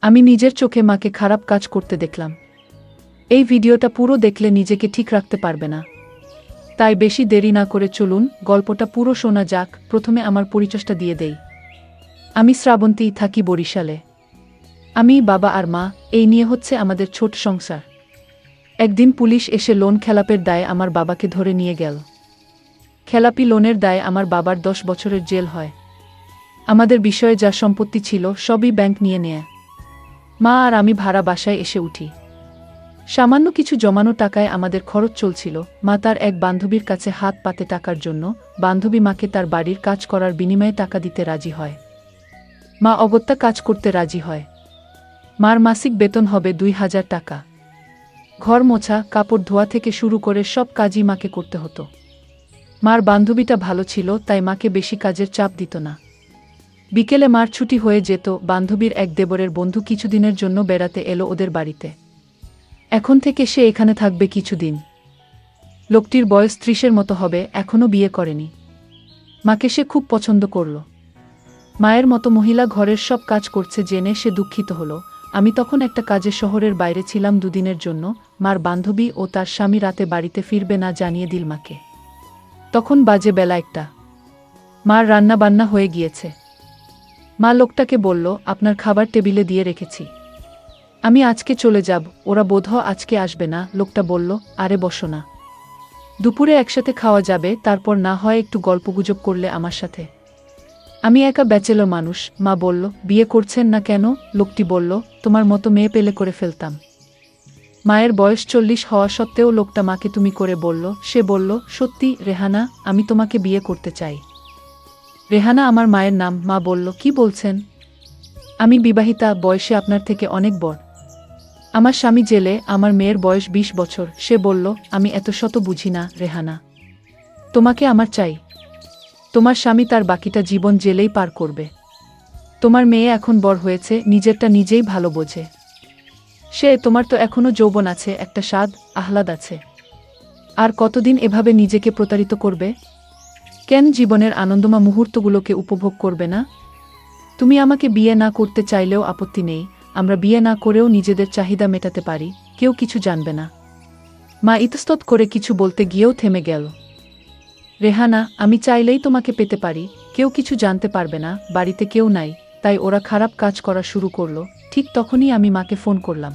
আমি নিজের চোখে মাকে খারাপ কাজ করতে দেখলাম। এই ভিডিওটা পুরো দেখলে নিজেকে ঠিক রাখতে পারবে না। তাই বেশি দেরি না করে চলুন গল্পটা পুরো শোনা যাক। প্রথমে আমার পরিচয়টা দিয়ে দেই। আমি শ্রাবন্তী, থাকি বরিশালে। আমি, বাবা আর মা, এই নিয়ে হচ্ছে আমাদের ছোট সংসার। একদিন পুলিশ এসে লোন খেলাপের দায়ে আমার বাবাকে ধরে নিয়ে গেল। খেলাপি লোনের দায়ে আমার বাবার 10 বছরের জেল হয়। আমাদের বিষয়ে যা সম্পত্তি ছিল সবই ব্যাংক নিয়ে নেয়। মা আর আমি ভাড়া বাসায় এসে উঠি। সামান্য কিছু জমানো টাকায় আমাদের খরচ চলছিল। মা তার এক বান্ধবীর কাছে হাত পাতে টাকার জন্য বান্ধবী মাকে তার বাড়ির কাজ করার বিনিময়ে টাকা দিতে রাজি হয়। মা অগত্যা কাজ করতে রাজি হয়। মার মাসিক বেতন হবে 2000 টাকা। ঘর মোছা, কাপড় ধোয়া থেকে শুরু করে সব কাজই মাকে করতে হতো। মার বান্ধবীটা ভালো ছিল, তাই মাকে বেশি কাজের চাপ দিত না। বিকেলে মার ছুটি হয়ে যেত। বান্ধবীর এক দেবরের বন্ধু কিছুদিনের জন্য বেড়াতে এলো ওদের বাড়িতে। এখন থেকে সে এখানে থাকবে কিছুদিন। লোকটির বয়স 30-এর মতো হবে, এখনও বিয়ে করেনি। মাকে সে খুব পছন্দ করল। মায়ের মতো মহিলা ঘরের সব কাজ করছে জেনে সে দুঃখিত হলো। আমি তখন একটা কাজে শহরের বাইরে ছিলাম 2 দিনের জন্য। মার বান্ধবী ও তার স্বামী রাতে বাড়িতে ফিরবে না জানিয়ে দিল মাকে। তখন বাজে বেলা 1টা। মার রান্না বান্না হয়ে গিয়েছে। মা লোকটাকে বলল, আপনার খাবার টেবিলে দিয়ে রেখেছি, আমি আজকে চলে যাব, ওরা বোধহয় আজকে আসবে না। লোকটা বলল, আরে বসো না, দুপুরে একসাথে খাওয়া যাবে, তারপর না হয় একটু গল্পগুজব করলে আমার সাথে। আমি একা ব্যাচেলর মানুষ। মা বলল, বিয়ে করছেন না কেন? লোকটি বলল, তোমার মতো মেয়ে পেলে করে ফেলতাম। মায়ের বয়স 40 হওয়া সত্ত্বেও লোকটা মাকে তুমি করে বলল। সে বলল, সত্যি রেহানা, আমি তোমাকে বিয়ে করতে চাই। রেহানা আমার মায়ের নাম। মা বলল, কি বলছেন? আমি বিবাহিতা, বয়সে আপনার থেকে অনেক বড়। আমার স্বামী জেলে, আমার মেয়ের বয়স 20 বছর। সে বলল, আমি এত শত বুঝি না রেহানা, তোমাকে আমার চাই। তোমার স্বামী তার বাকিটা জীবন জেলেই পার করবে। তোমার মেয়ে এখন বড় হয়েছে, নিজেরটা নিজেই ভালো বোঝে। তোমার তো এখনো যৌবন আছে, একটা স্বাদ আহ্লাদ আছে। আর কতদিন এভাবে নিজেকে প্রতারিত করবে? কেন জীবনের আনন্দময় মুহূর্তগুলোকে উপভোগ করবে না? তুমি আমাকে বিয়ে না করতে চাইলেও আপত্তি নেই, আমরা বিয়ে না করেও নিজেদের চাহিদা মেটাতে পারি, কেউ কিছু জানবে না। মা ইতস্তত করে কিছু বলতে গিয়েও থেমে গেল। রেহানা, আমি চাইলেই তোমাকে পেতে পারি, কেউ কিছু জানতে পারবে না, বাড়িতে কেউ নাই, তাই ওরা খারাপ কাজ করা শুরু করলো। ঠিক তখনই আমি মাকে ফোন করলাম।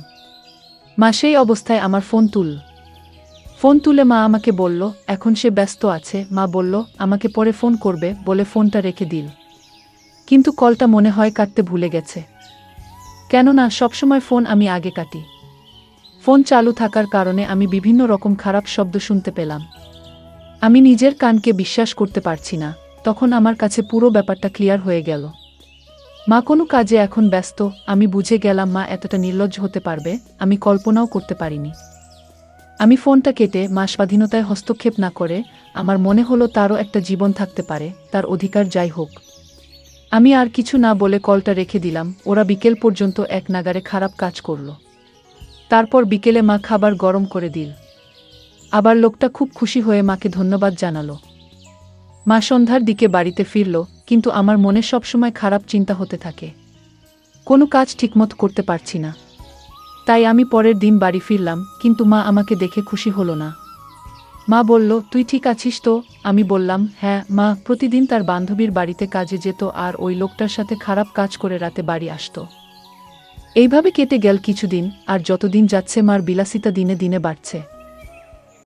মা সেই অবস্থায় আমার ফোন তুলে মা আমাকে বলল, এখন সে ব্যস্ত আছে। মা বলল, আমাকে পরে ফোন করবে বলে ফোনটা রেখে দিল। কিন্তু কলটা মনে হয় কাটতে ভুলে গেছে। কেননা সবসময় ফোন আমি আগে কাটি। ফোন চালু থাকার কারণে আমি বিভিন্ন রকম খারাপ শব্দ শুনতে পেলাম। আমি নিজের কানকে বিশ্বাস করতে পারছি না। তখন আমার কাছে পুরো ব্যাপারটা ক্লিয়ার হয়ে গেল। মা কোনো কাজে এখন ব্যস্ত। আমি বুঝে গেলাম মা এতটা নির্লজ্জ হতে পারবে, আমি কল্পনাও করতে পারিনি। আমি ফোনটা কেটে মা স্বাধীনতায় হস্তক্ষেপ না করে, আমার মনে হলো তারও একটা জীবন থাকতে পারে, তার অধিকার যাই হোক। আমি আর কিছু না বলে কলটা রেখে দিলাম। ওরা বিকেল পর্যন্ত এক নাগাড়ে খারাপ কাজ করল। তারপর বিকেলে মা খাবার গরম করে দিল। আবার লোকটা খুব খুশি হয়ে মাকে ধন্যবাদ জানালো। মা সন্ধ্যার দিকে বাড়িতে ফিরল, কিন্তু আমার মনে সবসময় খারাপ চিন্তা হতে থাকে। কোনো কাজ ঠিকমতো করতে পারছি না। তাই আমি পরের দিন বাড়ি ফিরলাম, কিন্তু মা আমাকে দেখে খুশি হলো না। মা বলল, তুই ঠিক আছিস তো? আমি বললাম, হ্যাঁ মা। প্রতিদিন তার বান্ধবীর বাড়িতে কাজে যেত আর ওই লোকটার সাথে খারাপ কাজ করে রাতে বাড়ি আসতো। এইভাবে কেটে গেল কিছুদিন। আর যতদিন যাচ্ছে মার বিলাসিতা দিনে দিনে বাড়ছে।